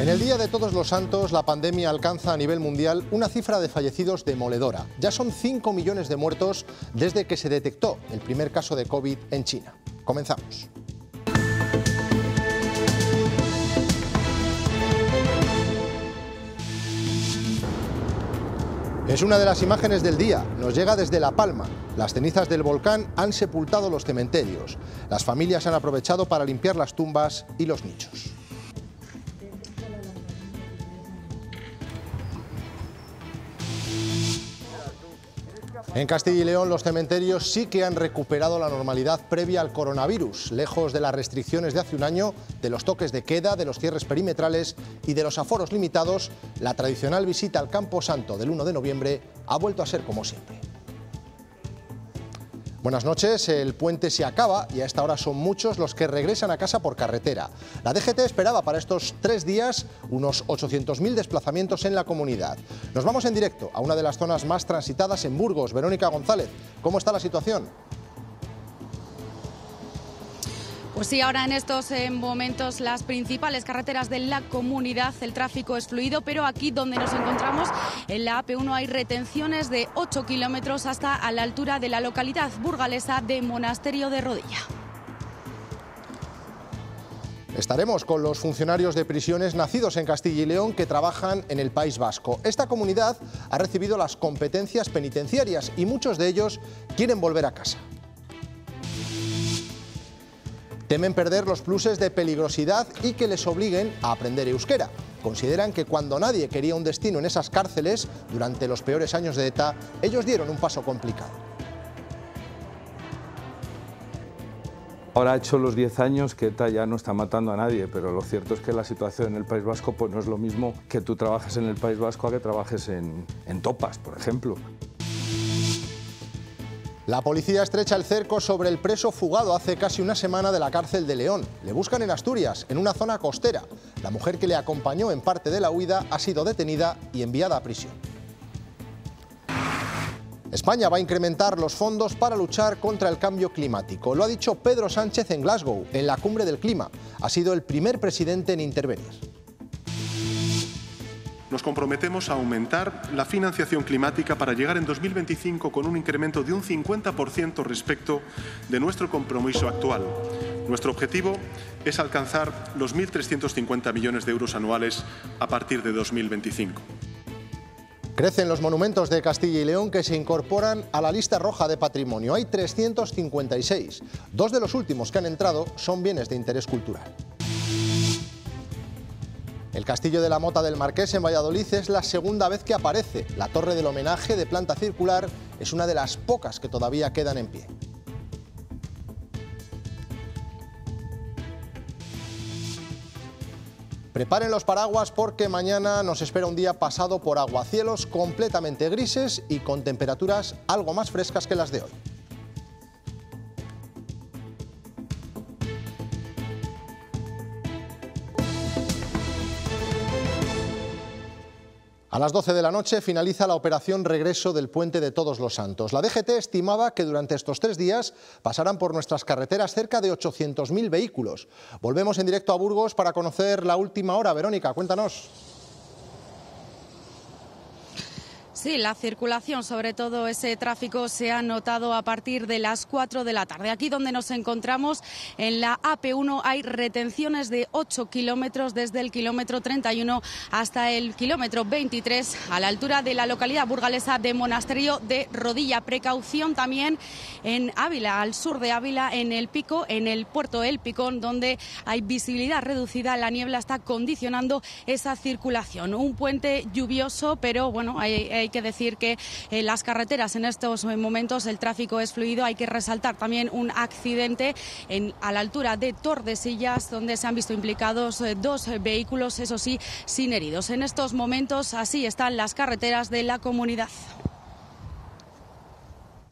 En el Día de Todos los Santos, la pandemia alcanza a nivel mundial una cifra de fallecidos demoledora. Ya son 5 millones de muertos desde que se detectó el primer caso de COVID en China. Comenzamos. Es una de las imágenes del día, nos llega desde La Palma. Las cenizas del volcán han sepultado los cementerios. Las familias han aprovechado para limpiar las tumbas y los nichos. En Castilla y León los cementerios sí que han recuperado la normalidad previa al coronavirus, lejos de las restricciones de hace un año, de los toques de queda, de los cierres perimetrales y de los aforos limitados. La tradicional visita al Campo Santo del 1 de noviembre ha vuelto a ser como siempre. Buenas noches, el puente se acaba y a esta hora son muchos los que regresan a casa por carretera. La DGT esperaba para estos 3 días unos 800.000 desplazamientos en la comunidad. Nos vamos en directo a una de las zonas más transitadas en Burgos. Verónica González, ¿cómo está la situación? Pues sí, ahora en estos momentos las principales carreteras de la comunidad, el tráfico es fluido, pero aquí donde nos encontramos, en la AP1, hay retenciones de 8 kilómetros hasta a la altura de la localidad burgalesa de Monasterio de Rodilla. Estaremos con los funcionarios de prisiones nacidos en Castilla y León que trabajan en el País Vasco. Esta comunidad ha recibido las competencias penitenciarias y muchos de ellos quieren volver a casa. Temen perder los pluses de peligrosidad y que les obliguen a aprender euskera. Consideran que cuando nadie quería un destino en esas cárceles, durante los peores años de ETA, ellos dieron un paso complicado. Ahora ha hecho los 10 años que ETA ya no está matando a nadie, pero lo cierto es que la situación en el País Vasco pues no es lo mismo que tú trabajes en el País Vasco a que trabajes en Topas, por ejemplo. La policía estrecha el cerco sobre el preso fugado hace casi una semana de la cárcel de León. Le buscan en Asturias, en una zona costera. La mujer que le acompañó en parte de la huida ha sido detenida y enviada a prisión. España va a incrementar los fondos para luchar contra el cambio climático. Lo ha dicho Pedro Sánchez en Glasgow, en la Cumbre del Clima. Ha sido el primer presidente en intervenir. Nos comprometemos a aumentar la financiación climática para llegar en 2025 con un incremento de un 50% respecto de nuestro compromiso actual. Nuestro objetivo es alcanzar los 1.350 millones de euros anuales a partir de 2025. Crecen los monumentos de Castilla y León que se incorporan a la lista roja de patrimonio. Hay 356. 2 de los últimos que han entrado son bienes de interés cultural. El Castillo de la Mota del Marqués en Valladolid es la segunda vez que aparece. La torre del homenaje de planta circular es una de las pocas que todavía quedan en pie. Preparen los paraguas porque mañana nos espera un día pasado por aguacielos completamente grises y con temperaturas algo más frescas que las de hoy. A las 12 de la noche finaliza la operación regreso del Puente de Todos los Santos. La DGT estimaba que durante estos 3 días pasarán por nuestras carreteras cerca de 800.000 vehículos. Volvemos en directo a Burgos para conocer la última hora. Verónica, cuéntanos. Sí, la circulación, sobre todo ese tráfico, se ha notado a partir de las 4 de la tarde. Aquí donde nos encontramos, en la AP1, hay retenciones de 8 kilómetros desde el kilómetro 31 hasta el kilómetro 23, a la altura de la localidad burgalesa de Monasterio de Rodilla. Precaución también en Ávila, al sur de Ávila, en el Pico, en el puerto El Picón, donde hay visibilidad reducida. La niebla está condicionando esa circulación. Un puente lluvioso, pero bueno, hay que decir que las carreteras en estos momentos el tráfico es fluido. Hay que resaltar también un accidente a la altura de Tordesillas, donde se han visto implicados 2 vehículos, eso sí, sin heridos. En estos momentos así están las carreteras de la comunidad.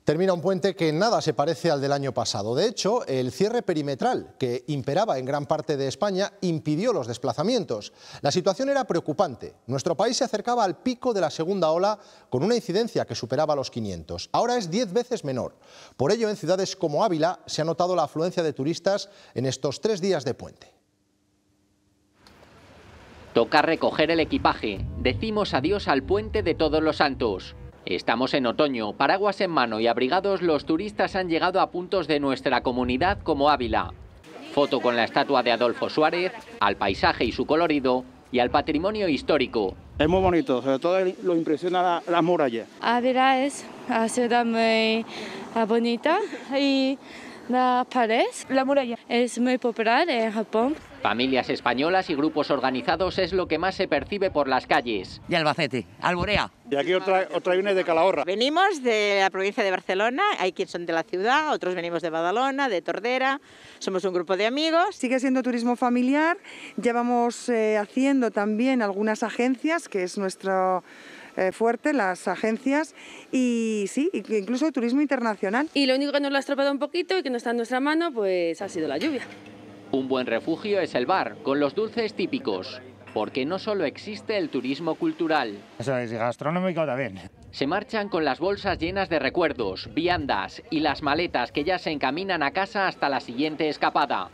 Termina un puente que nada se parece al del año pasado. De hecho, el cierre perimetral que imperaba en gran parte de España impidió los desplazamientos. La situación era preocupante. Nuestro país se acercaba al pico de la segunda ola con una incidencia que superaba los 500. Ahora es 10 veces menor. Por ello, en ciudades como Ávila se ha notado la afluencia de turistas en estos 3 días de puente. Toca recoger el equipaje. Decimos adiós al puente de Todos los Santos. Estamos en otoño, paraguas en mano y abrigados, los turistas han llegado a puntos de nuestra comunidad como Ávila. Foto con la estatua de Adolfo Suárez, al paisaje y su colorido y al patrimonio histórico. Es muy bonito, sobre todo lo impresiona las murallas. Ávila es una ciudad muy bonita y la pared, la muralla, es muy popular en Japón. Familias españolas y grupos organizados es lo que más se percibe por las calles. De Albacete, Alborea. Y aquí otra viene de Calahorra. Venimos de la provincia de Barcelona, hay quienes son de la ciudad, otros venimos de Badalona, de Tordera, somos un grupo de amigos. Sigue siendo turismo familiar, llevamos haciendo también algunas agencias, que es nuestro fuerte, las agencias, y sí, incluso turismo internacional. Y lo único que nos lo ha estropeado un poquito y que no está en nuestra mano, pues ha sido la lluvia. Un buen refugio es el bar, con los dulces típicos, porque no solo existe el turismo cultural. Eso es gastronómico también. Se marchan con las bolsas llenas de recuerdos, viandas y las maletas que ya se encaminan a casa hasta la siguiente escapada.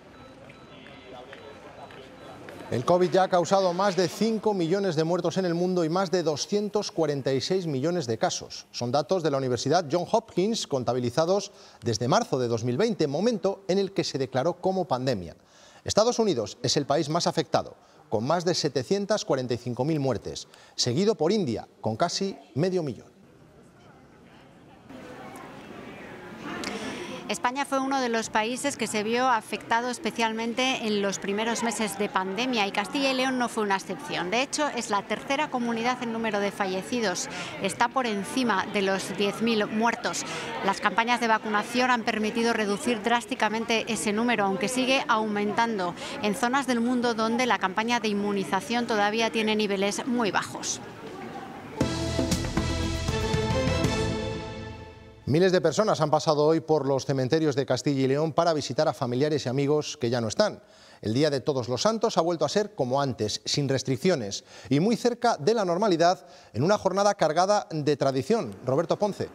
El COVID ya ha causado más de 5 millones de muertos en el mundo y más de 246 millones de casos. Son datos de la Universidad Johns Hopkins, contabilizados desde marzo de 2020, momento en el que se declaró como pandemia. Estados Unidos es el país más afectado, con más de 745.000 muertes, seguido por India, con casi medio millón. España fue uno de los países que se vio afectado especialmente en los primeros meses de pandemia y Castilla y León no fue una excepción. De hecho, es la tercera comunidad en número de fallecidos. Está por encima de los 10.000 muertos. Las campañas de vacunación han permitido reducir drásticamente ese número, aunque sigue aumentando en zonas del mundo donde la campaña de inmunización todavía tiene niveles muy bajos. Miles de personas han pasado hoy por los cementerios de Castilla y León para visitar a familiares y amigos que ya no están. El Día de Todos los Santos ha vuelto a ser como antes, sin restricciones y muy cerca de la normalidad, en una jornada cargada de tradición. Roberto Ponce.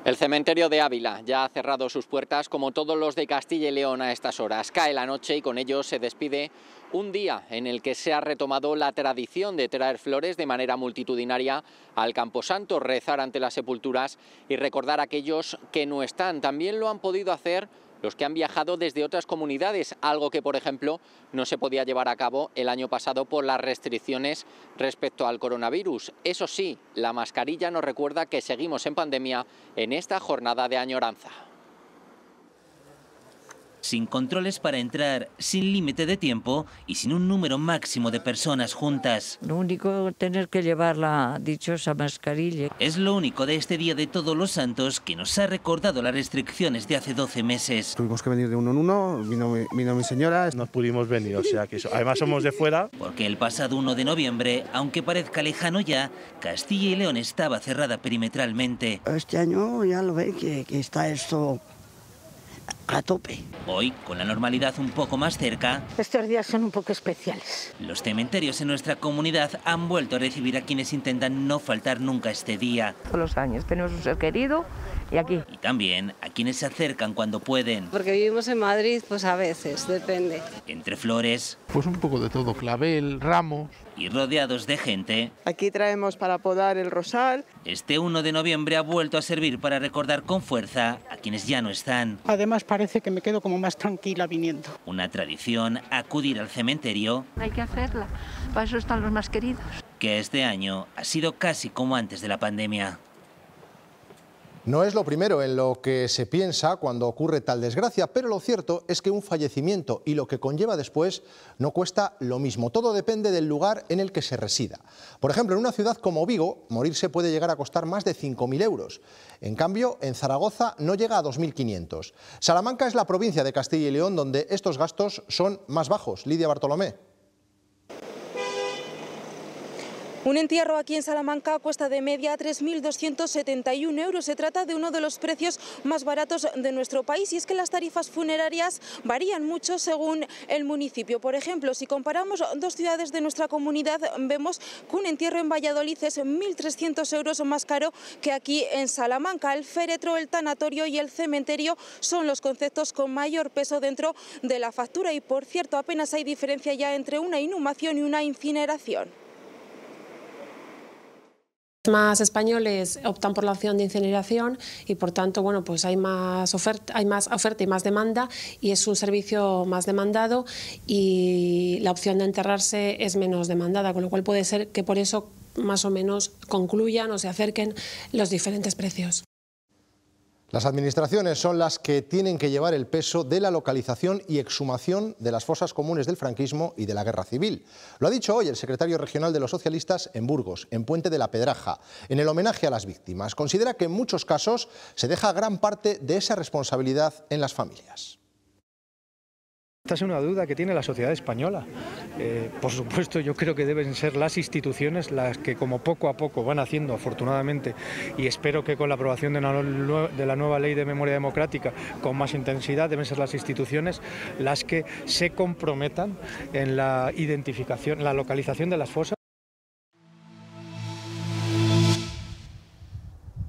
El cementerio de Ávila ya ha cerrado sus puertas como todos los de Castilla y León a estas horas. Cae la noche y con ello se despide un día en el que se ha retomado la tradición de traer flores de manera multitudinaria al Camposanto, rezar ante las sepulturas y recordar a aquellos que no están. También lo han podido hacer los que han viajado desde otras comunidades, algo que, por ejemplo, no se podía llevar a cabo el año pasado por las restricciones respecto al coronavirus. Eso sí, la mascarilla nos recuerda que seguimos en pandemia en esta jornada de añoranza. Sin controles para entrar, sin límite de tiempo y sin un número máximo de personas juntas. Lo único, tener que llevar la dichosa mascarilla. Es lo único de este Día de Todos los Santos que nos ha recordado las restricciones de hace 12 meses. Tuvimos que venir de uno en uno, vino mi señora. No pudimos venir, o sea que además somos de fuera. Porque el pasado 1 de noviembre, aunque parezca lejano ya, Castilla y León estaba cerrada perimetralmente. Este año ya lo ve que está esto a tope. Hoy, con la normalidad un poco más cerca, estos días son un poco especiales. Los cementerios en nuestra comunidad han vuelto a recibir a quienes intentan no faltar nunca este día. Todos los años tenemos un ser querido y aquí. Y también a quienes se acercan cuando pueden. Porque vivimos en Madrid, pues a veces, depende. Entre flores. Pues un poco de todo, clavel, ramos. Y rodeados de gente. Aquí traemos para podar el rosal. Este 1 de noviembre ha vuelto a servir para recordar con fuerza a quienes ya no están. Además parece que me quedo como más tranquila viniendo. Una tradición, acudir al cementerio. Hay que hacerla, para eso están los más queridos. Que este año ha sido casi como antes de la pandemia. No es lo primero en lo que se piensa cuando ocurre tal desgracia, pero lo cierto es que un fallecimiento y lo que conlleva después no cuesta lo mismo. Todo depende del lugar en el que se resida. Por ejemplo, en una ciudad como Vigo, morirse puede llegar a costar más de 5.000 euros. En cambio, en Zaragoza no llega a 2.500. Salamanca es la provincia de Castilla y León donde estos gastos son más bajos. Lidia Bartolomé. Un entierro aquí en Salamanca cuesta de media 3.271 euros. Se trata de uno de los precios más baratos de nuestro país, y es que las tarifas funerarias varían mucho según el municipio. Por ejemplo, si comparamos dos ciudades de nuestra comunidad, vemos que un entierro en Valladolid es 1.300 euros más caro que aquí en Salamanca. El féretro, el tanatorio y el cementerio son los conceptos con mayor peso dentro de la factura, y por cierto apenas hay diferencia ya entre una inhumación y una incineración. Más españoles optan por la opción de incineración y por tanto, bueno, pues hay más oferta y más demanda, y es un servicio más demandado, y la opción de enterrarse es menos demandada, con lo cual puede ser que por eso más o menos concluyan o se acerquen los diferentes precios. Las administraciones son las que tienen que llevar el peso de la localización y exhumación de las fosas comunes del franquismo y de la guerra civil. Lo ha dicho hoy el secretario regional de los socialistas en Burgos, en Puente de la Pedraja, en el homenaje a las víctimas. Considera que en muchos casos se deja gran parte de esa responsabilidad en las familias. Esta es una duda que tiene la sociedad española. Por supuesto, yo creo que deben ser las instituciones las que, como poco a poco van haciendo, afortunadamente, y espero que con la aprobación de la nueva ley de memoria democrática con más intensidad, deben ser las instituciones las que se comprometan en la identificación, la localización de las fosas.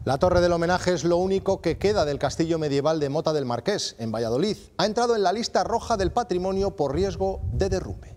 La torre del homenaje es lo único que queda del castillo medieval de Mota del Marqués, en Valladolid. Ha entrado en la lista roja del patrimonio por riesgo de derrumbe.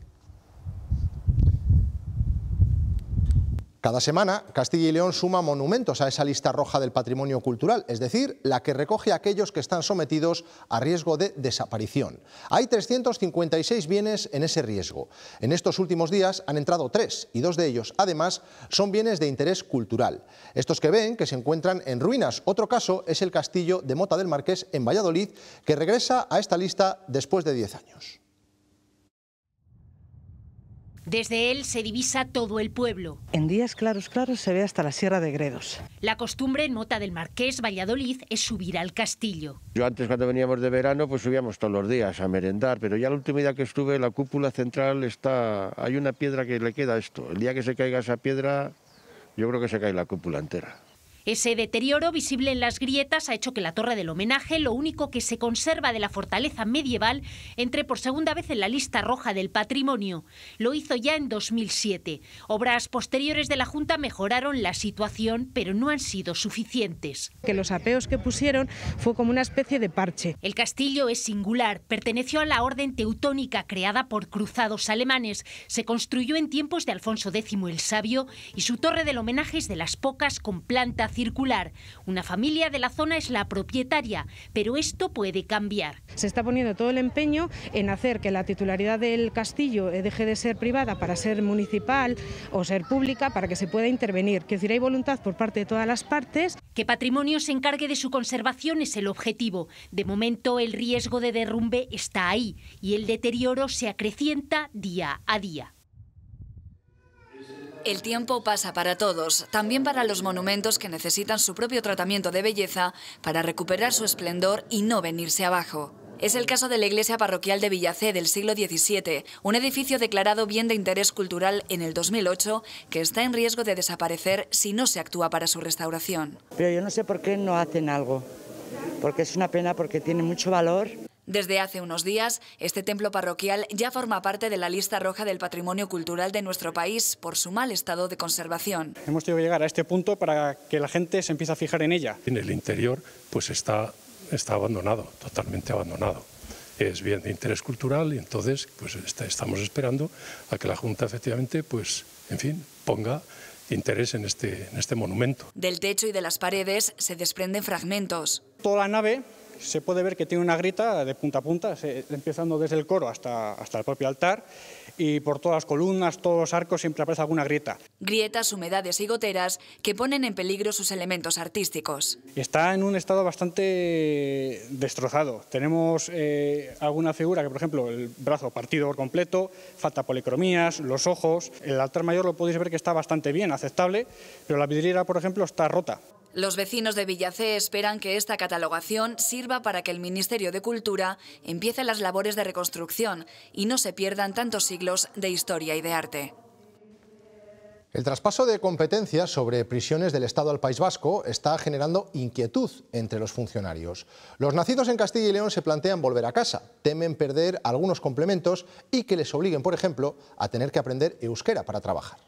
Cada semana, Castilla y León suma monumentos a esa lista roja del patrimonio cultural, es decir, la que recoge a aquellos que están sometidos a riesgo de desaparición. Hay 356 bienes en ese riesgo. En estos últimos días han entrado 3, y 2 de ellos, además, son bienes de interés cultural. Estos que ven que se encuentran en ruinas. Otro caso es el castillo de Mota del Marqués, en Valladolid, que regresa a esta lista después de 10 años. Desde él se divisa todo el pueblo. En días claros se ve hasta la Sierra de Gredos. La costumbre en Mota del Marqués, Valladolid, es subir al castillo. Yo antes, cuando veníamos de verano, pues subíamos todos los días a merendar, pero ya la última día que estuve, la cúpula central hay una piedra que le queda esto. El día que se caiga esa piedra, yo creo que se cae la cúpula entera. Ese deterioro visible en las grietas ha hecho que la torre del homenaje, lo único que se conserva de la fortaleza medieval, entre por segunda vez en la lista roja del patrimonio. Lo hizo ya en 2007. Obras posteriores de la Junta mejoraron la situación, pero no han sido suficientes. Que los apeos que pusieron fue como una especie de parche. El castillo es singular. Perteneció a la orden teutónica creada por cruzados alemanes. Se construyó en tiempos de Alfonso X el Sabio, y su torre del homenaje es de las pocas con planta circular. Una familia de la zona es la propietaria, pero esto puede cambiar. Se está poniendo todo el empeño en hacer que la titularidad del castillo deje de ser privada para ser municipal o ser pública, para que se pueda intervenir. Es decir, hay voluntad por parte de todas las partes. Que Patrimonio se encargue de su conservación es el objetivo. De momento, el riesgo de derrumbe está ahí y el deterioro se acrecienta día a día. El tiempo pasa para todos, también para los monumentos que necesitan su propio tratamiento de belleza para recuperar su esplendor y no venirse abajo. Es el caso de la iglesia parroquial de Villacé del siglo XVII, un edificio declarado bien de interés cultural en el 2008 que está en riesgo de desaparecer si no se actúa para su restauración. Pero yo no sé por qué no hacen algo, porque es una pena, porque tiene mucho valor. Desde hace unos días, este templo parroquial ya forma parte de la lista roja del patrimonio cultural de nuestro país por su mal estado de conservación. Hemos tenido que llegar a este punto para que la gente se empiece a fijar en ella. En el interior pues está abandonado, totalmente abandonado. Es bien de interés cultural y entonces pues estamos esperando a que la Junta efectivamente pues, en fin, ponga interés en este monumento. Del techo y de las paredes se desprenden fragmentos. Toda la nave se puede ver que tiene una grieta de punta a punta, empezando desde el coro hasta el propio altar, y por todas las columnas, todos los arcos siempre aparece alguna grieta. Grietas, humedades y goteras que ponen en peligro sus elementos artísticos. Está en un estado bastante destrozado. Tenemos alguna figura que, por ejemplo, el brazo partido por completo, falta policromías, los ojos. El altar mayor lo podéis ver que está bastante bien, aceptable, pero la vidriera, por ejemplo, está rota. Los vecinos de Villacé esperan que esta catalogación sirva para que el Ministerio de Cultura empiece las labores de reconstrucción y no se pierdan tantos siglos de historia y de arte. El traspaso de competencias sobre prisiones del Estado al País Vasco está generando inquietud entre los funcionarios. Los nacidos en Castilla y León se plantean volver a casa, temen perder algunos complementos y que les obliguen, por ejemplo, a tener que aprender euskera para trabajar.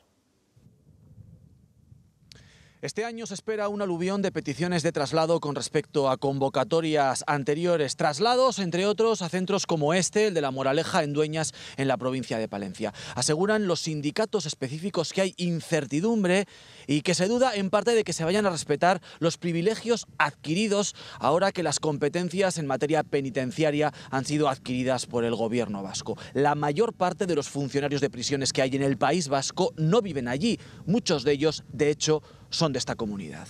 Este año se espera un aluvión de peticiones de traslado con respecto a convocatorias anteriores. Traslados, entre otros, a centros como este, el de La Moraleja, en Dueñas, en la provincia de Palencia. Aseguran los sindicatos específicos que hay incertidumbre y que se duda en parte de que se vayan a respetar los privilegios adquiridos ahora que las competencias en materia penitenciaria han sido adquiridas por el gobierno vasco. La mayor parte de los funcionarios de prisiones que hay en el País Vasco no viven allí. Muchos de ellos, de hecho, son de esta comunidad.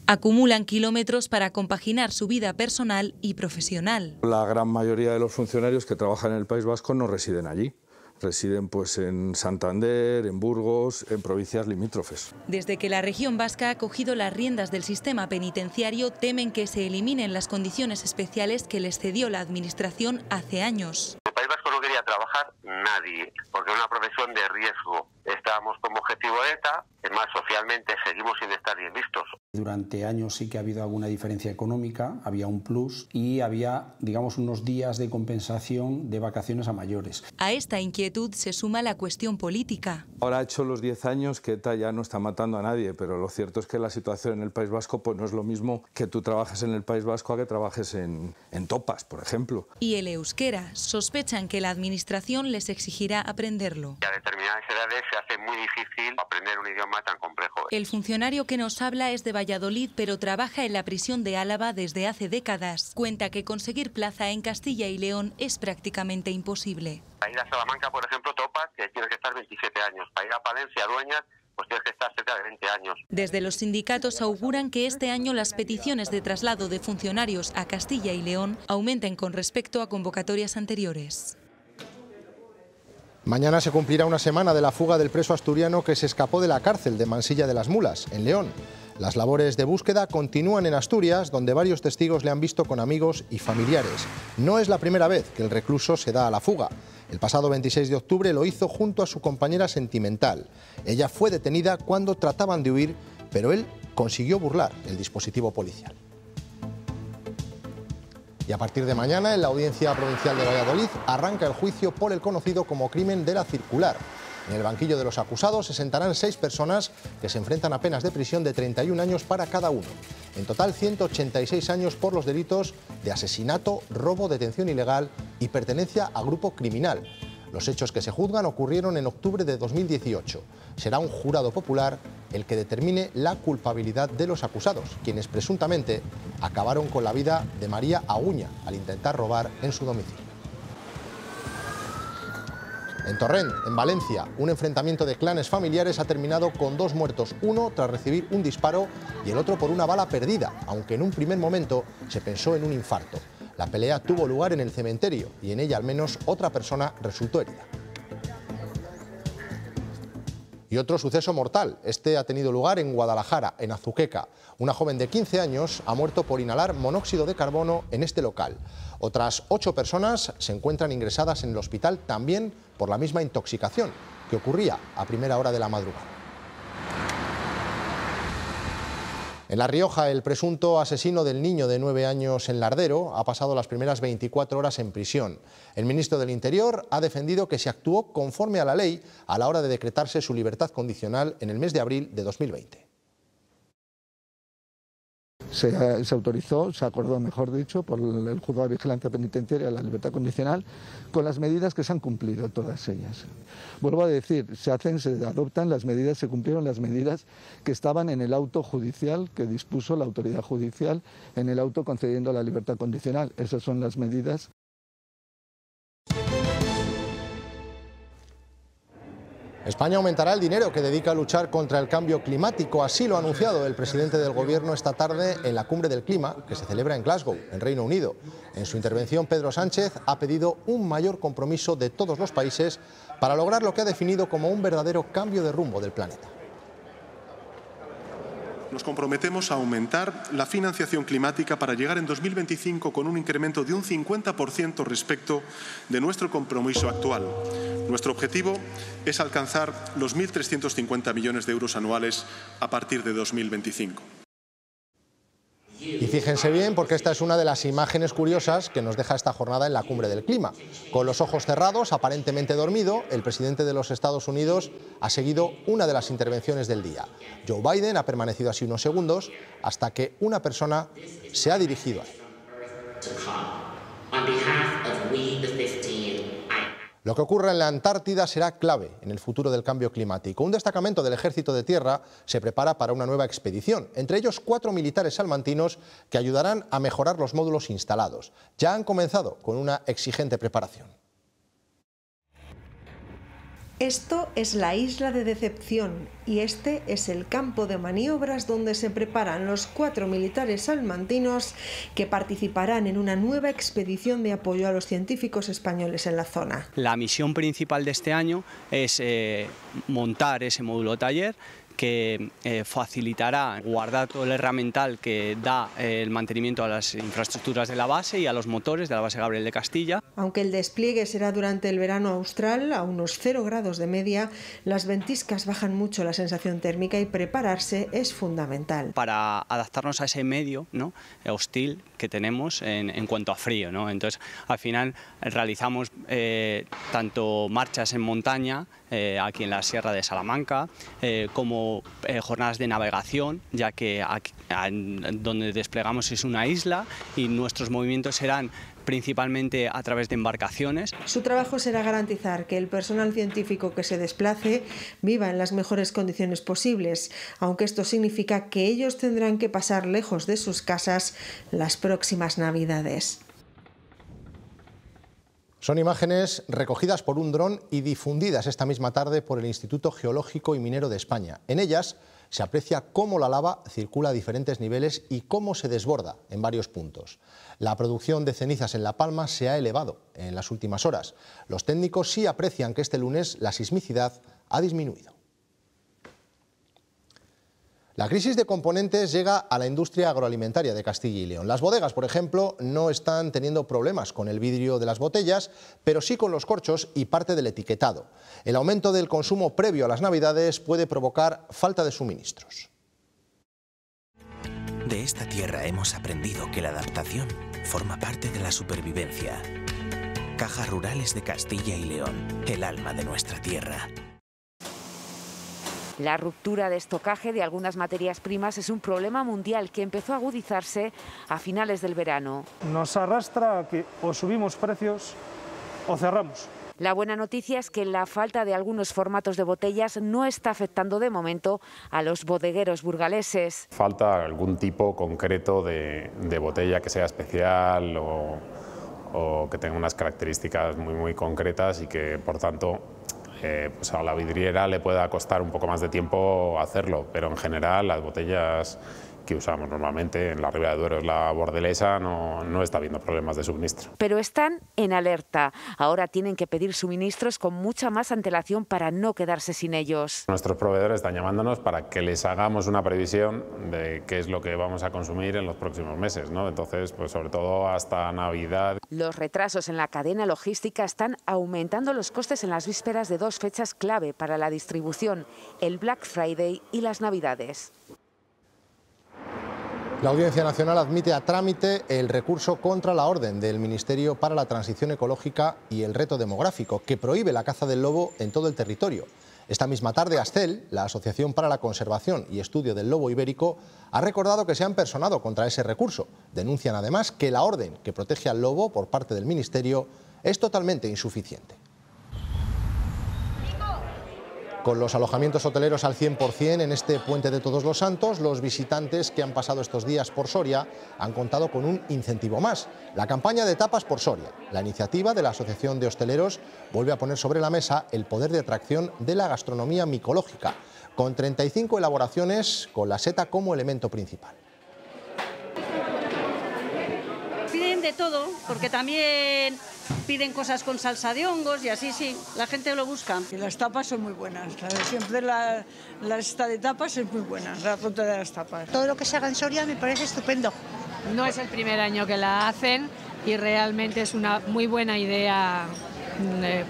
Acumulan kilómetros para compaginar su vida personal y profesional. La gran mayoría de los funcionarios que trabajan en el País Vasco no residen allí. Residen pues en Santander, en Burgos, en provincias limítrofes. Desde que la región vasca ha cogido las riendas del sistema penitenciario, temen que se eliminen las condiciones especiales que les cedió la administración hace años. En el País Vasco no quería trabajar nadie, porque es una profesión de riesgo. Estábamos como objetivo ETA, es más, socialmente seguimos sin estar bien vistos. Durante años sí que ha habido alguna diferencia económica, había un plus y había, digamos, unos días de compensación de vacaciones a mayores. A esta inquietud se suma la cuestión política. Ahora ha hecho los 10 años que ETA ya no está matando a nadie, pero lo cierto es que la situación en el País Vasco pues no es lo mismo que tú trabajes en el País Vasco a que trabajes en Topas, por ejemplo. Y el euskera. Sospechan que la administración les exigirá aprenderlo. A determinadas edades se hace muy difícil aprender un idioma tan complejo. El funcionario que nos habla es de Valladolid, pero trabaja en la prisión de Álava desde hace décadas. Cuenta que conseguir plaza en Castilla y León es prácticamente imposible. Para ir a Salamanca, por ejemplo, Topas, que tienes que estar 27 años. Para ir a Palencia, Dueñas, pues tienes que estar cerca de 20 años. Desde los sindicatos auguran que este año las peticiones de traslado de funcionarios a Castilla y León aumenten con respecto a convocatorias anteriores. Mañana se cumplirá una semana de la fuga del preso asturiano que se escapó de la cárcel de Mansilla de las Mulas, en León. Las labores de búsqueda continúan en Asturias, donde varios testigos le han visto con amigos y familiares. No es la primera vez que el recluso se da a la fuga. El pasado 26 de octubre lo hizo junto a su compañera sentimental. Ella fue detenida cuando trataban de huir, pero él consiguió burlar el dispositivo policial. Y a partir de mañana, en la Audiencia Provincial de Valladolid, arranca el juicio por el conocido como crimen de la circular. En el banquillo de los acusados se sentarán 6 personas que se enfrentan a penas de prisión de 31 años para cada uno. En total, 186 años por los delitos de asesinato, robo, detención ilegal y pertenencia a grupo criminal. Los hechos que se juzgan ocurrieron en octubre de 2018. Será un jurado popular el que determine la culpabilidad de los acusados, quienes presuntamente acabaron con la vida de María Aguña al intentar robar en su domicilio. En Torrent, en Valencia, un enfrentamiento de clanes familiares ha terminado con 2 muertos, uno tras recibir un disparo y el otro por una bala perdida, aunque en un primer momento se pensó en un infarto. La pelea tuvo lugar en el cementerio y en ella al menos otra persona resultó herida. Y otro suceso mortal. Este ha tenido lugar en Guadalajara, en Azuqueca. Una joven de 15 años ha muerto por inhalar monóxido de carbono en este local. Otras 8 personas se encuentran ingresadas en el hospital también por la misma intoxicación que ocurría a primera hora de la madrugada. En La Rioja, el presunto asesino del niño de 9 años en Lardero ha pasado las primeras 24 horas en prisión. El ministro del Interior ha defendido que se actuó conforme a la ley a la hora de decretarse su libertad condicional en el mes de abril de 2020. Se autorizó, se acordó, mejor dicho, por el Juzgado de Vigilancia Penitenciaria la libertad condicional con las medidas que se han cumplido, todas ellas. Vuelvo a decir, se adoptan las medidas, se cumplieron las medidas que estaban en el auto judicial que dispuso la autoridad judicial en el auto concediendo la libertad condicional. Esas son las medidas. España aumentará el dinero que dedica a luchar contra el cambio climático. Así lo ha anunciado el presidente del Gobierno esta tarde en la Cumbre del Clima, que se celebra en Glasgow, en Reino Unido. En su intervención, Pedro Sánchez ha pedido un mayor compromiso de todos los países para lograr lo que ha definido como un verdadero cambio de rumbo del planeta. Nos comprometemos a aumentar la financiación climática para llegar en 2025 con un incremento de un 50% respecto de nuestro compromiso actual. Nuestro objetivo es alcanzar los 1.350 millones de euros anuales a partir de 2025. Y fíjense bien, porque esta es una de las imágenes curiosas que nos deja esta jornada en la Cumbre del Clima. Con los ojos cerrados, aparentemente dormido, el presidente de los Estados Unidos ha seguido una de las intervenciones del día. Joe Biden ha permanecido así unos segundos hasta que una persona se ha dirigido a él. Lo que ocurra en la Antártida será clave en el futuro del cambio climático. Un destacamento del Ejército de Tierra se prepara para una nueva expedición, entre ellos 4 militares salmantinos que ayudarán a mejorar los módulos instalados. Ya han comenzado con una exigente preparación. Esto es la isla de Decepción y este es el campo de maniobras donde se preparan los 4 militares salmantinos que participarán en una nueva expedición de apoyo a los científicos españoles en la zona. La misión principal de este año es montar ese módulo taller que facilitará guardar todo el herramental que da el mantenimiento a las infraestructuras de la base y a los motores de la base Gabriel de Castilla. Aunque el despliegue será durante el verano austral, a unos 0 grados de media, las ventiscas bajan mucho la sensación térmica y prepararse es fundamental. Para adaptarnos a ese medio, ¿no?, hostil que tenemos en cuanto a frío, ¿no? Entonces, al final realizamos tanto marchas en montaña, aquí en la Sierra de Salamanca, como jornadas de navegación, ya que aquí, donde desplegamos es una isla y nuestros movimientos serán principalmente a través de embarcaciones. Su trabajo será garantizar que el personal científico que se desplace viva en las mejores condiciones posibles, aunque esto significa que ellos tendrán que pasar lejos de sus casas las próximas Navidades. Son imágenes recogidas por un dron y difundidas esta misma tarde por el Instituto Geológico y Minero de España. En ellas se aprecia cómo la lava circula a diferentes niveles y cómo se desborda en varios puntos. La producción de cenizas en La Palma se ha elevado en las últimas horas. Los técnicos sí aprecian que este lunes la sismicidad ha disminuido. La crisis de componentes llega a la industria agroalimentaria de Castilla y León. Las bodegas, por ejemplo, no están teniendo problemas con el vidrio de las botellas, pero sí con los corchos y parte del etiquetado. El aumento del consumo previo a las Navidades puede provocar falta de suministros. De esta tierra hemos aprendido que la adaptación forma parte de la supervivencia. Cajas Rurales de Castilla y León, el alma de nuestra tierra. La ruptura de estocaje de algunas materias primas es un problema mundial que empezó a agudizarse a finales del verano. Nos arrastra a que o subimos precios o cerramos. La buena noticia es que la falta de algunos formatos de botellas no está afectando de momento a los bodegueros burgaleses. Falta algún tipo concreto de botella que sea especial o que tenga unas características muy concretas y que, por tanto, pues a la vidriera le pueda costar un poco más de tiempo hacerlo, pero en general las botellas que usamos normalmente en la Ribera de Duero, es la bordelesa, no está habiendo problemas de suministro. Pero están en alerta. Ahora tienen que pedir suministros con mucha más antelación para no quedarse sin ellos. Nuestros proveedores están llamándonos para que les hagamos una previsión de qué es lo que vamos a consumir en los próximos meses, ¿no? Entonces, pues sobre todo hasta Navidad. Los retrasos en la cadena logística están aumentando los costes en las vísperas de 2 fechas clave para la distribución, el Black Friday y las Navidades. La Audiencia Nacional admite a trámite el recurso contra la orden del Ministerio para la Transición Ecológica y el Reto Demográfico, que prohíbe la caza del lobo en todo el territorio. Esta misma tarde, Ascel, la Asociación para la Conservación y Estudio del Lobo Ibérico, ha recordado que se han personado contra ese recurso. Denuncian además que la orden que protege al lobo por parte del Ministerio es totalmente insuficiente. Con los alojamientos hoteleros al 100% en este Puente de Todos los Santos, los visitantes que han pasado estos días por Soria han contado con un incentivo más: la campaña de tapas por Soria. La iniciativa de la Asociación de Hosteleros vuelve a poner sobre la mesa el poder de atracción de la gastronomía micológica, con 35 elaboraciones con la seta como elemento principal. Piden de todo, porque también piden cosas con salsa de hongos y así, sí, la gente lo busca. Y las tapas son muy buenas, siempre la esta de tapas es muy buena, la ruta de las tapas. Todo lo que se haga en Soria me parece estupendo. No es el primer año que la hacen y realmente es una muy buena idea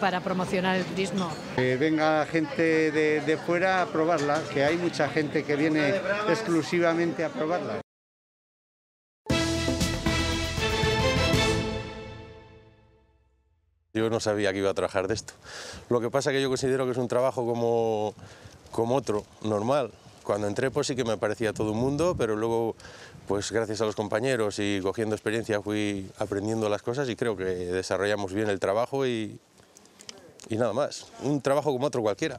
para promocionar el turismo. Que venga gente de fuera a probarla, que hay mucha gente que viene exclusivamente a probarla. Yo no sabía que iba a trabajar de esto. Lo que pasa es que yo considero que es un trabajo como otro, normal. Cuando entré pues sí que me parecía todo un mundo, pero luego pues gracias a los compañeros y cogiendo experiencia fui aprendiendo las cosas y creo que desarrollamos bien el trabajo y nada más. Un trabajo como otro cualquiera.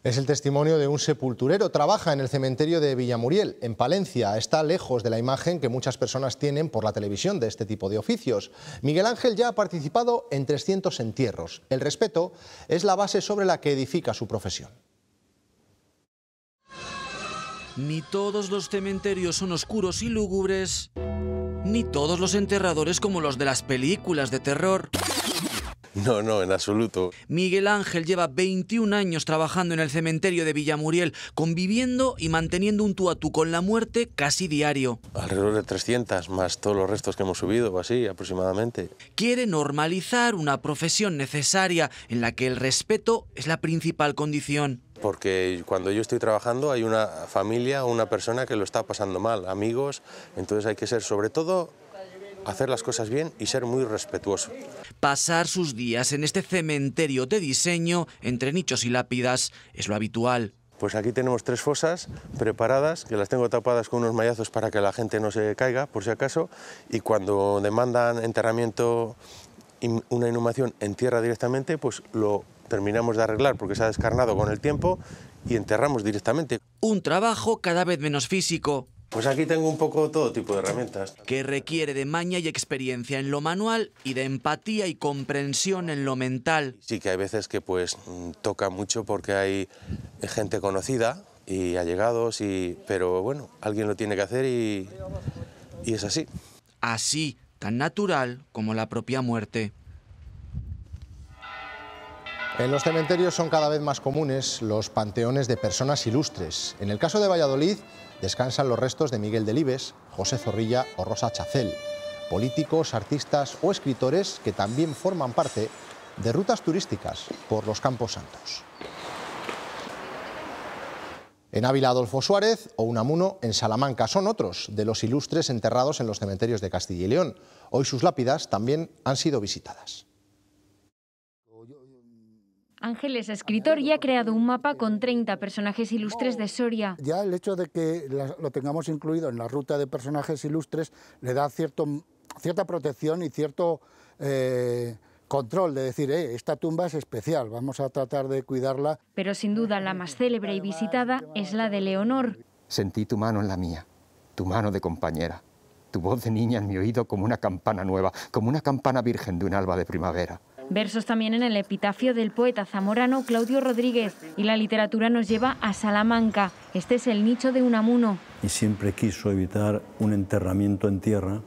Es el testimonio de un sepulturero. Trabaja en el cementerio de Villamuriel, en Palencia. Está lejos de la imagen que muchas personas tienen por la televisión de este tipo de oficios. Miguel Ángel ya ha participado en 300 entierros. El respeto es la base sobre la que edifica su profesión. Ni todos los cementerios son oscuros y lúgubres, ni todos los enterradores como los de las películas de terror. No, no, en absoluto. Miguel Ángel lleva 21 años trabajando en el cementerio de Villamuriel, conviviendo y manteniendo un tú a tú con la muerte casi diario. Alrededor de 300, más todos los restos que hemos subido, o así aproximadamente. Quiere normalizar una profesión necesaria en la que el respeto es la principal condición. Porque cuando yo estoy trabajando hay una familia o una persona que lo está pasando mal, amigos, entonces hay que ser sobre todo hacer las cosas bien y ser muy respetuoso. Pasar sus días en este cementerio de diseño, entre nichos y lápidas, es lo habitual. Pues aquí tenemos 3 fosas preparadas, que las tengo tapadas con unos mallazos para que la gente no se caiga, por si acaso, y cuando demandan enterramiento, una inhumación en tierra directamente, pues lo terminamos de arreglar porque se ha descarnado con el tiempo y enterramos directamente. Un trabajo cada vez menos físico. Pues aquí tengo un poco todo tipo de herramientas. Que requiere de maña y experiencia en lo manual y de empatía y comprensión en lo mental. Sí que hay veces que pues toca mucho porque hay gente conocida y allegados, pero bueno, alguien lo tiene que hacer y es así. Así, tan natural como la propia muerte. En los cementerios son cada vez más comunes los panteones de personas ilustres. En el caso de Valladolid descansan los restos de Miguel Delibes, José Zorrilla o Rosa Chacel, políticos, artistas o escritores que también forman parte de rutas turísticas por los Campos Santos. En Ávila, Adolfo Suárez o Unamuno en Salamanca son otros de los ilustres enterrados en los cementerios de Castilla y León. Hoy sus lápidas también han sido visitadas. Ángel es escritor y ha creado un mapa con 30 personajes ilustres de Soria. Ya el hecho de que lo tengamos incluido en la ruta de personajes ilustres le da cierta protección y cierto control de decir, esta tumba es especial, vamos a tratar de cuidarla. Pero sin duda la más célebre y visitada es la de Leonor. Sentí tu mano en la mía, tu mano de compañera, tu voz de niña en mi oído como una campana nueva, como una campana virgen de un alba de primavera. Versos también en el epitafio del poeta zamorano Claudio Rodríguez. Y la literatura nos lleva a Salamanca. Este es el nicho de Unamuno. Y siempre quiso evitar un enterramiento en tierra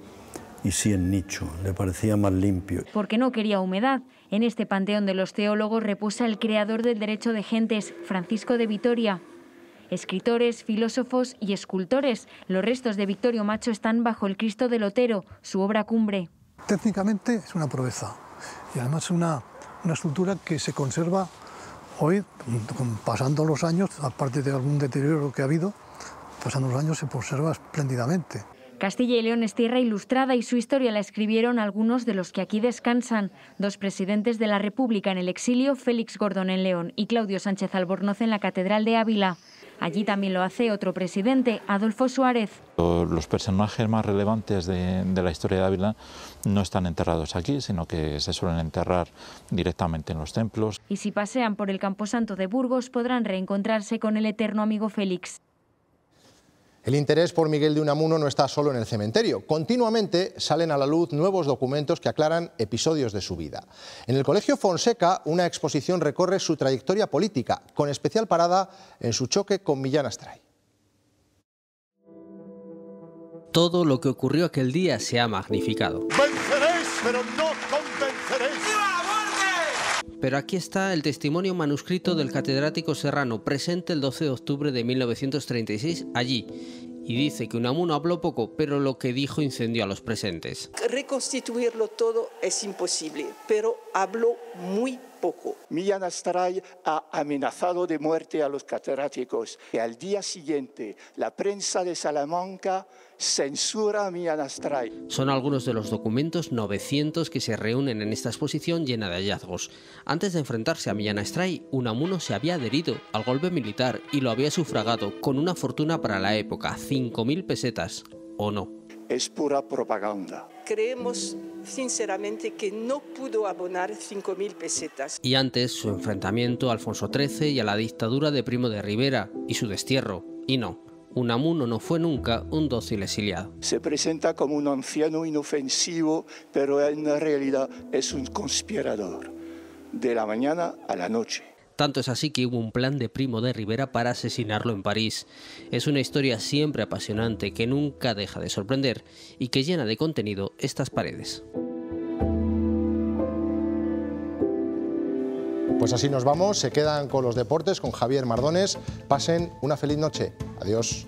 y sí en nicho, le parecía más limpio. Porque no quería humedad. En este panteón de los teólogos reposa el creador del derecho de gentes, Francisco de Vitoria. Escritores, filósofos y escultores. Los restos de Victorio Macho están bajo el Cristo del Otero, su obra cumbre. Técnicamente es una proeza. Y además es una escultura que se conserva hoy, pasando los años, aparte de algún deterioro que ha habido, pasando los años se conserva espléndidamente. Castilla y León es tierra ilustrada y su historia la escribieron algunos de los que aquí descansan. 2 presidentes de la República en el exilio, Félix Gordón en León y Claudio Sánchez Albornoz en la Catedral de Ávila. Allí también lo hace otro presidente, Adolfo Suárez. Los personajes más relevantes de la historia de Ávila no están enterrados aquí, sino que se suelen enterrar directamente en los templos. Y si pasean por el Camposanto de Burgos podrán reencontrarse con el eterno amigo Félix. El interés por Miguel de Unamuno no está solo en el cementerio. Continuamente salen a la luz nuevos documentos que aclaran episodios de su vida. En el Colegio Fonseca, una exposición recorre su trayectoria política, con especial parada en su choque con Millán Astray. Todo lo que ocurrió aquel día se ha magnificado. ¡Venceréis, pero no convenceréis! Pero aquí está el testimonio manuscrito del catedrático serrano, presente el 12 de octubre de 1936 allí, y dice que Unamuno habló poco, pero lo que dijo incendió a los presentes. Reconstituirlo todo es imposible, pero habló muy poco. Millán Astray ha amenazado de muerte a los catedráticos y al día siguiente la prensa de Salamanca censura a Millán Astray. Son algunos de los documentos 900 que se reúnen en esta exposición llena de hallazgos. Antes de enfrentarse a Millán Astray, Unamuno se había adherido al golpe militar y lo había sufragado con una fortuna para la época, 5.000 pesetas, ¿o no? Es pura propaganda. Creemos sinceramente que no pudo abonar 5.000 pesetas. Y antes su enfrentamiento a Alfonso XIII y a la dictadura de Primo de Rivera y su destierro. Y no, Unamuno no fue nunca un dócil exiliado. Se presenta como un anciano inofensivo, pero en realidad es un conspirador, de la mañana a la noche. Tanto es así que hubo un plan de Primo de Rivera para asesinarlo en París. Es una historia siempre apasionante que nunca deja de sorprender y que llena de contenido estas paredes. Pues así nos vamos, se quedan con los deportes, con Javier Mardones. Pasen una feliz noche. Adiós.